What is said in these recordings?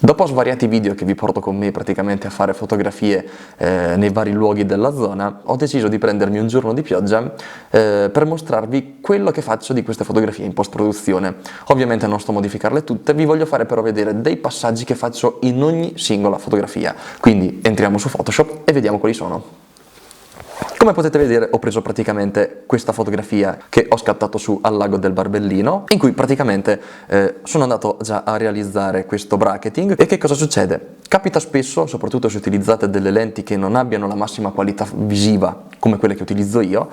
Dopo svariati video che vi porto con me praticamente a fare fotografie nei vari luoghi della zona, ho deciso di prendermi un giorno di pioggia per mostrarvi quello che faccio di queste fotografie in post-produzione. Ovviamente non sto a modificarle tutte, vi voglio fare però vedere dei passaggi che faccio in ogni singola fotografia. Quindi entriamo su Photoshop e vediamo quali sono. Come potete vedere ho preso praticamente questa fotografia che ho scattato su al lago del Barbellino, in cui praticamente sono andato già a realizzare questo bracketing. E che cosa succede? Capita spesso, soprattutto se utilizzate delle lenti che non abbiano la massima qualità visiva come quelle che utilizzo io,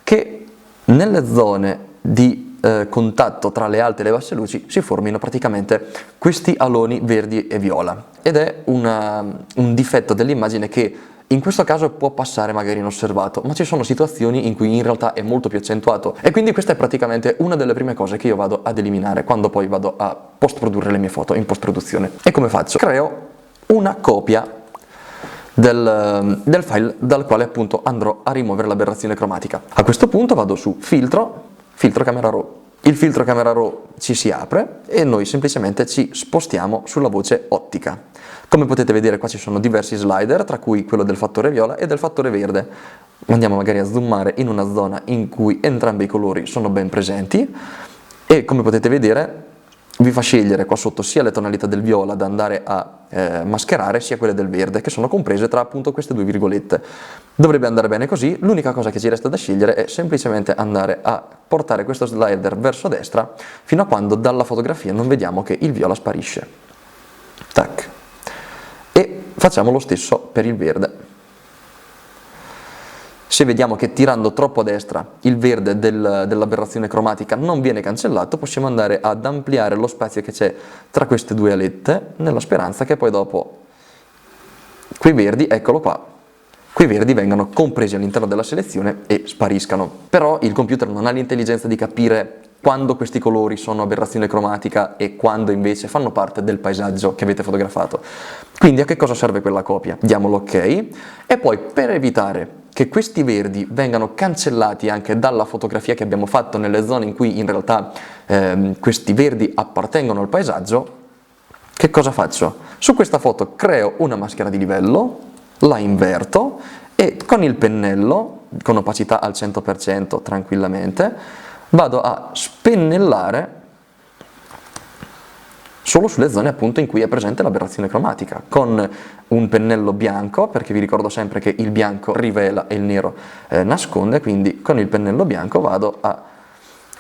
che nelle zone di contatto tra le alte e le basse luci si formino praticamente questi aloni verdi e viola, ed è un difetto dell'immagine che in questo caso può passare magari inosservato, ma ci sono situazioni in cui in realtà è molto più accentuato, e quindi questa è praticamente una delle prime cose che io vado ad eliminare quando poi vado a post-produrre le mie foto in post-produzione. E come faccio? Creo una copia del file dal quale appunto andrò a rimuovere l'aberrazione cromatica. A questo punto vado su filtro camera raw. Il filtro camera raw ci si apre e noi semplicemente ci spostiamo sulla voce ottica. Come potete vedere qua ci sono diversi slider, tra cui quello del fattore viola e del fattore verde. Andiamo magari a zoomare in una zona in cui entrambi i colori sono ben presenti, e come potete vedere vi fa scegliere qua sotto sia le tonalità del viola da andare a mascherare, sia quelle del verde, che sono comprese tra appunto queste due virgolette. Dovrebbe andare bene così. L'unica cosa che ci resta da scegliere è semplicemente andare a portare questo slider verso destra fino a quando dalla fotografia non vediamo che il viola sparisce. Tac. E facciamo lo stesso per il verde. Se vediamo che tirando troppo a destra il verde dell'aberrazione cromatica non viene cancellato, possiamo andare ad ampliare lo spazio che c'è tra queste due alette, nella speranza che poi dopo quei verdi, eccolo qua, quei verdi vengano compresi all'interno della selezione e spariscano. Però il computer non ha l'intelligenza di capire quando questi colori sono aberrazione cromatica e quando invece fanno parte del paesaggio che avete fotografato. Quindi a che cosa serve quella copia? Diamo l'ok, e poi per evitare che questi verdi vengano cancellati anche dalla fotografia che abbiamo fatto nelle zone in cui in realtà questi verdi appartengono al paesaggio, che cosa faccio? Su questa foto creo una maschera di livello, la inverto e con il pennello, con opacità al 100% tranquillamente, vado a spennellare solo sulle zone appunto in cui è presente l'aberrazione cromatica, con un pennello bianco, perché vi ricordo sempre che il bianco rivela e il nero nasconde, quindi con il pennello bianco vado a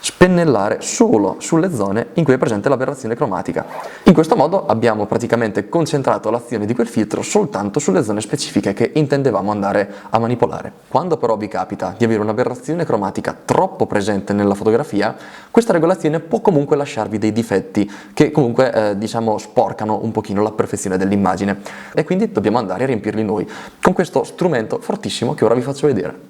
spennellare solo sulle zone in cui è presente l'aberrazione cromatica. In questo modo abbiamo praticamente concentrato l'azione di quel filtro soltanto sulle zone specifiche che intendevamo andare a manipolare. Quando però vi capita di avere un'aberrazione cromatica troppo presente nella fotografia, questa regolazione può comunque lasciarvi dei difetti che comunque diciamo sporcano un pochino la perfezione dell'immagine, e quindi dobbiamo andare a riempirli noi con questo strumento fortissimo che ora vi faccio vedere.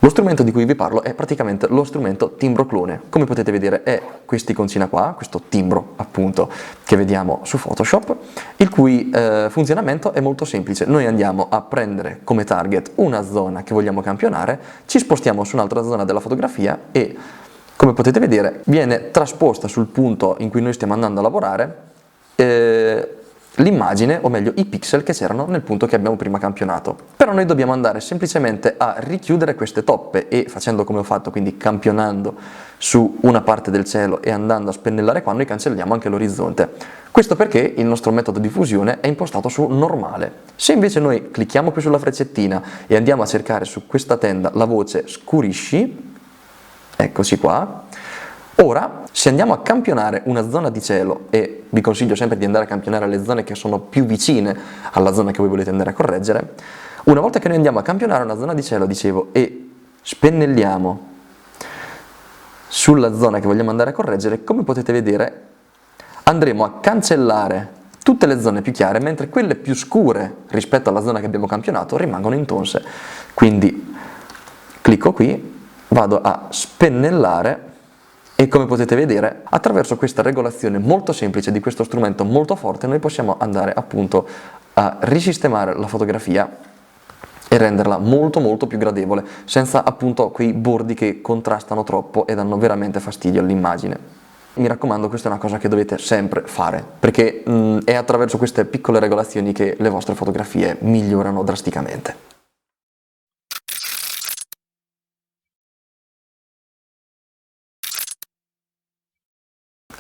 Lo strumento di cui vi parlo è praticamente lo strumento timbro clone. Come potete vedere è quest'iconcina qua, questo timbro appunto che vediamo su Photoshop, il cui funzionamento è molto semplice. Noi andiamo a prendere come target una zona che vogliamo campionare, ci spostiamo su un'altra zona della fotografia e, come potete vedere, viene trasposta sul punto in cui noi stiamo andando a lavorare l'immagine, o meglio i pixel che c'erano nel punto che abbiamo prima campionato. Però noi dobbiamo andare semplicemente a richiudere queste toppe, e facendo come ho fatto, quindi campionando su una parte del cielo e andando a spennellare qua, noi cancelliamo anche l'orizzonte. Questo perché il nostro metodo di fusione è impostato su normale. Se invece noi clicchiamo qui sulla freccettina e andiamo a cercare su questa tenda la voce scurisci, eccoci qua. Ora, se andiamo a campionare una zona di cielo, e vi consiglio sempre di andare a campionare le zone che sono più vicine alla zona che voi volete andare a correggere, una volta che noi andiamo a campionare una zona di cielo, dicevo, e spennelliamo sulla zona che vogliamo andare a correggere, come potete vedere andremo a cancellare tutte le zone più chiare, mentre quelle più scure rispetto alla zona che abbiamo campionato rimangono intonse. Quindi clicco qui, vado a spennellare, e come potete vedere, attraverso questa regolazione molto semplice di questo strumento molto forte, noi possiamo andare appunto a risistemare la fotografia e renderla molto molto più gradevole, senza appunto quei bordi che contrastano troppo e danno veramente fastidio all'immagine. Mi raccomando, questa è una cosa che dovete sempre fare, perché è attraverso queste piccole regolazioni che le vostre fotografie migliorano drasticamente.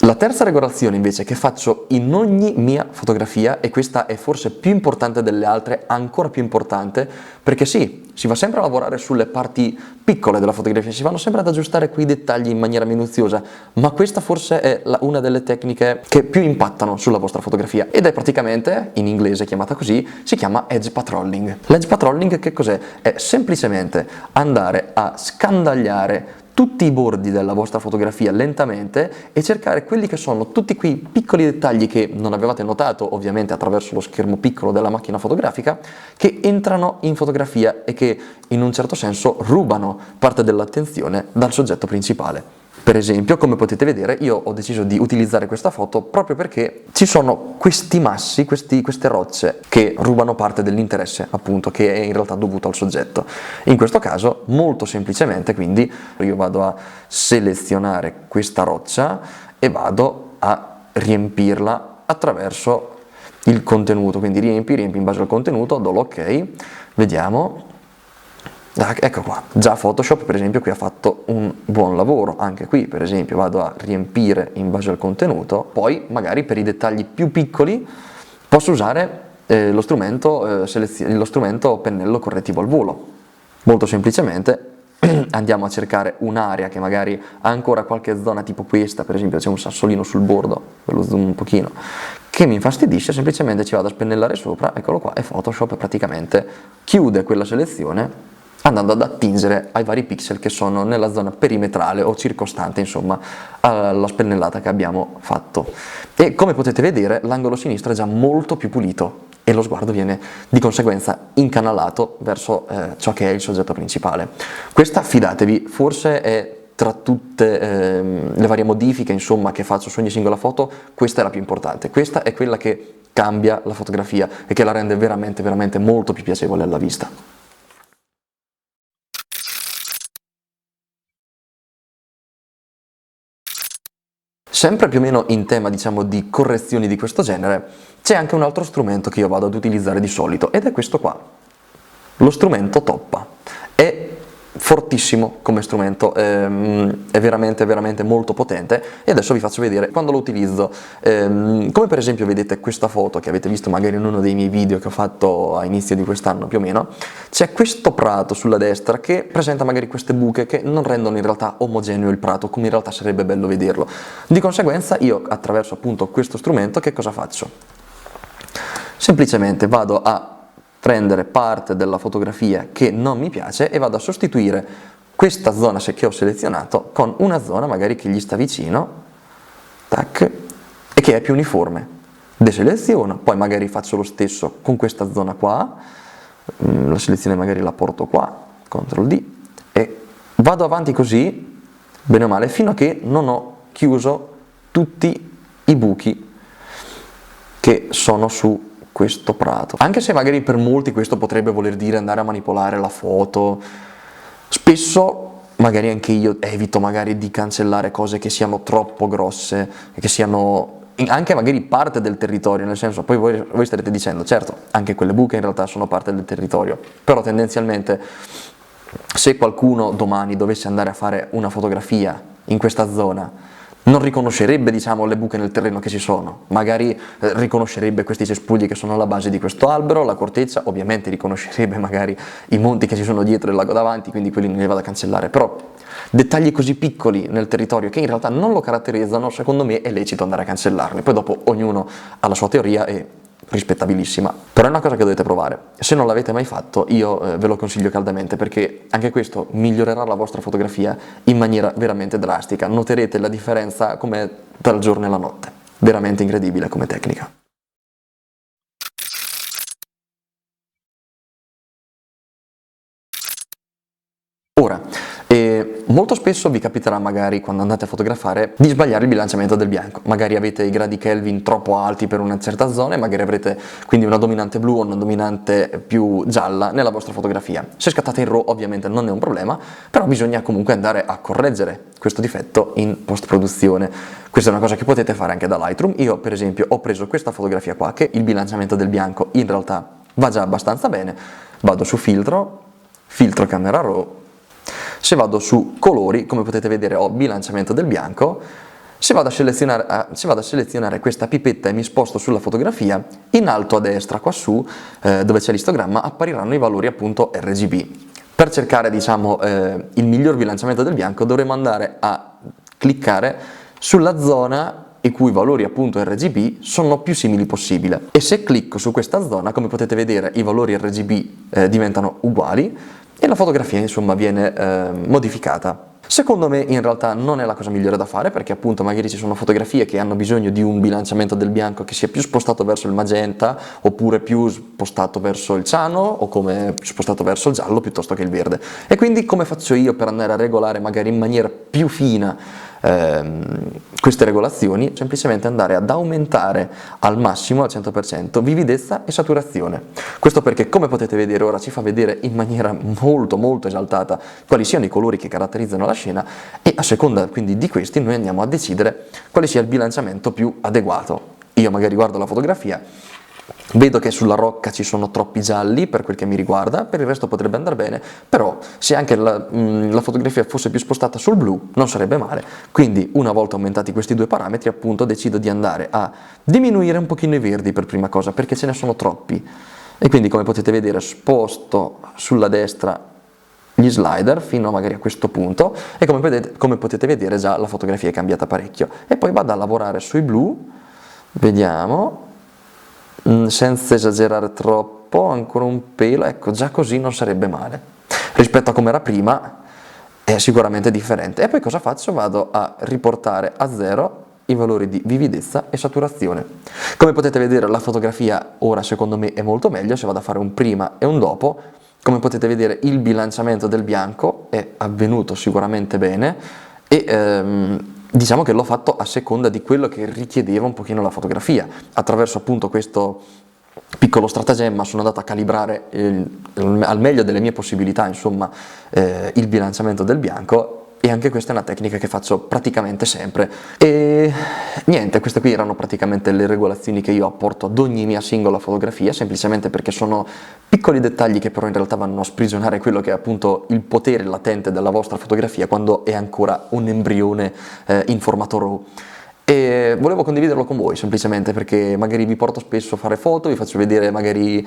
La terza regolazione invece che faccio in ogni mia fotografia, e questa è forse più importante delle altre, ancora più importante, perché sì, si va sempre a lavorare sulle parti piccole della fotografia, si vanno sempre ad aggiustare quei dettagli in maniera minuziosa, ma questa forse è una delle tecniche che più impattano sulla vostra fotografia, ed è praticamente, in inglese chiamata così, si chiama edge patrolling. L'edge patrolling che cos'è? È semplicemente andare a scandagliare tutti i bordi della vostra fotografia lentamente e cercare quelli che sono tutti quei piccoli dettagli che non avevate notato, ovviamente attraverso lo schermo piccolo della macchina fotografica, che entrano in fotografia e che in un certo senso rubano parte dell'attenzione dal soggetto principale. Per esempio, come potete vedere, io ho deciso di utilizzare questa foto proprio perché ci sono questi massi, queste rocce che rubano parte dell'interesse, appunto, che è in realtà dovuto al soggetto. In questo caso, molto semplicemente, quindi, io vado a selezionare questa roccia e vado a riempirla attraverso il contenuto, quindi riempi in base al contenuto, do l'ok, vediamo. Ecco qua, già Photoshop per esempio qui ha fatto un buon lavoro, anche qui per esempio vado a riempire in base al contenuto, poi magari per i dettagli più piccoli posso usare lo strumento pennello correttivo al volo. Molto semplicemente andiamo a cercare un'area che magari ha ancora qualche zona tipo questa, per esempio c'è un sassolino sul bordo, ve lo zoom un pochino, che mi infastidisce, semplicemente ci vado a spennellare sopra, eccolo qua, e Photoshop praticamente chiude quella selezione andando ad attingere ai vari pixel che sono nella zona perimetrale o circostante, insomma, alla spennellata che abbiamo fatto. E come potete vedere l'angolo sinistro è già molto più pulito e lo sguardo viene di conseguenza incanalato verso ciò che è il soggetto principale. Questa, fidatevi, forse è tra tutte le varie modifiche, insomma, che faccio su ogni singola foto, questa è la più importante. Questa è quella che cambia la fotografia e che la rende veramente, veramente molto più piacevole alla vista. Sempre più o meno in tema, diciamo, di correzioni di questo genere, c'è anche un altro strumento che io vado ad utilizzare di solito, ed è questo qua, lo strumento toppa. È fortissimo come strumento, è veramente veramente molto potente, e adesso vi faccio vedere quando lo utilizzo. Come per esempio vedete questa foto che avete visto magari in uno dei miei video che ho fatto a inizio di quest'anno più o meno, c'è questo prato sulla destra che presenta magari queste buche che non rendono in realtà omogeneo il prato come in realtà sarebbe bello vederlo. Di conseguenza io attraverso appunto questo strumento che cosa faccio? Semplicemente vado a prendere parte della fotografia che non mi piace e vado a sostituire questa zona che ho selezionato con una zona magari che gli sta vicino, tac, e che è più uniforme. Deseleziono, poi magari faccio lo stesso con questa zona qua, la selezione magari la porto qua, CTRL D, e vado avanti così, bene o male, fino a che non ho chiuso tutti i buchi che sono su questo prato. Anche se magari per molti questo potrebbe voler dire andare a manipolare la foto, spesso magari anche io evito magari di cancellare cose che siano troppo grosse, che siano anche magari parte del territorio, nel senso, poi voi starete dicendo, certo, anche quelle buche in realtà sono parte del territorio, però tendenzialmente se qualcuno domani dovesse andare a fare una fotografia in questa zona non riconoscerebbe, diciamo, le buche nel terreno che ci sono, magari riconoscerebbe questi cespugli che sono alla base di questo albero, la corteccia, ovviamente riconoscerebbe magari i monti che ci sono dietro e il lago davanti, quindi quelli non li vado a cancellare, però dettagli così piccoli nel territorio che in realtà non lo caratterizzano, secondo me è lecito andare a cancellarli, poi dopo ognuno ha la sua teoria e rispettabilissima, però è una cosa che dovete provare. Se non l'avete mai fatto io ve lo consiglio caldamente, perché anche questo migliorerà la vostra fotografia in maniera veramente drastica, noterete la differenza come tra il giorno e la notte, veramente incredibile come tecnica. Ora, E molto spesso vi capiterà magari quando andate a fotografare di sbagliare il bilanciamento del bianco, magari avete i gradi Kelvin troppo alti per una certa zona e magari avrete quindi una dominante blu o una dominante più gialla nella vostra fotografia. Se scattate in RAW ovviamente non è un problema, però bisogna comunque andare a correggere questo difetto in post-produzione. Questa è una cosa che potete fare anche da Lightroom. Io per esempio ho preso questa fotografia qua che il bilanciamento del bianco in realtà va già abbastanza bene, vado su filtro camera RAW. Se vado su colori, come potete vedere ho bilanciamento del bianco. Se vado a selezionare questa pipetta e mi sposto sulla fotografia, in alto a destra qua su, dove c'è l'istogramma, appariranno i valori appunto RGB. Per cercare diciamo il miglior bilanciamento del bianco dovremo andare a cliccare sulla zona i cui valori appunto RGB sono più simili possibile. E se clicco su questa zona, come potete vedere, i valori RGB diventano uguali e la fotografia insomma viene modificata. Secondo me in realtà non è la cosa migliore da fare, perché appunto magari ci sono fotografie che hanno bisogno di un bilanciamento del bianco che sia più spostato verso il magenta, oppure più spostato verso il ciano, o come spostato verso il giallo piuttosto che il verde. E quindi come faccio io per andare a regolare magari in maniera più fina queste regolazioni? Semplicemente andare ad aumentare al massimo, al 100%, vividezza e saturazione. Questo perché, come potete vedere ora, ci fa vedere in maniera molto esaltata quali siano i colori che caratterizzano la scena, e a seconda quindi di questi noi andiamo a decidere quale sia il bilanciamento più adeguato. Io magari guardo la fotografia, vedo che sulla rocca ci sono troppi gialli per quel che mi riguarda, per il resto potrebbe andare bene, però se anche la fotografia fosse più spostata sul blu non sarebbe male. Quindi una volta aumentati questi due parametri appunto decido di andare a diminuire un pochino i verdi per prima cosa, perché ce ne sono troppi, e quindi come potete vedere sposto sulla destra gli slider fino magari a questo punto, e come potete vedere già la fotografia è cambiata parecchio. E poi vado a lavorare sui blu, vediamo, senza esagerare troppo, ancora un pelo, ecco, già così non sarebbe male. Rispetto a come era prima è sicuramente differente. E poi cosa faccio? Vado a riportare a zero i valori di vividezza e saturazione. Come potete vedere la fotografia ora secondo me è molto meglio. Se vado a fare un prima e un dopo, come potete vedere il bilanciamento del bianco è avvenuto sicuramente bene, e diciamo che l'ho fatto a seconda di quello che richiedeva un pochino la fotografia. Attraverso appunto questo piccolo stratagemma sono andato a calibrare al meglio delle mie possibilità insomma il bilanciamento del bianco, e anche questa è una tecnica che faccio praticamente sempre. E niente, queste qui erano praticamente le regolazioni che io apporto ad ogni mia singola fotografia, semplicemente perché sono piccoli dettagli che però in realtà vanno a sprigionare quello che è appunto il potere latente della vostra fotografia quando è ancora un embrione in formato RAW. E volevo condividerlo con voi semplicemente perché magari vi porto spesso a fare foto, vi faccio vedere magari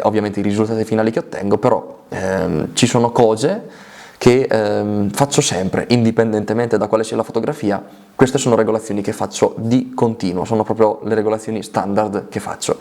ovviamente i risultati finali che ottengo, però ci sono cose che faccio sempre, indipendentemente da quale sia la fotografia. Queste sono regolazioni che faccio di continuo, sono proprio le regolazioni standard che faccio.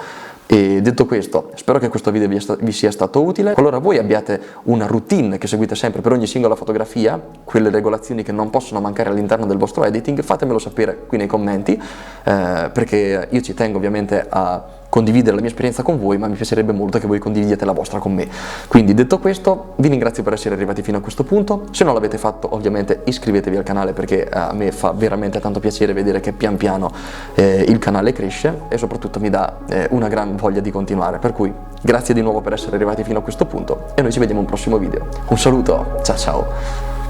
E detto questo, spero che questo video vi sia stato utile. Qualora voi abbiate una routine che seguite sempre per ogni singola fotografia, quelle regolazioni che non possono mancare all'interno del vostro editing, fatemelo sapere qui nei commenti, perché io ci tengo ovviamente a condividere la mia esperienza con voi, ma mi piacerebbe molto che voi condividiate la vostra con me. Quindi detto questo, vi ringrazio per essere arrivati fino a questo punto. Se non l'avete fatto, ovviamente iscrivetevi al canale, perché a me fa veramente tanto piacere vedere che pian piano il canale cresce, e soprattutto mi dà una gran voglia di continuare. Per cui grazie di nuovo per essere arrivati fino a questo punto, e noi ci vediamo in un prossimo video. Un saluto, ciao ciao!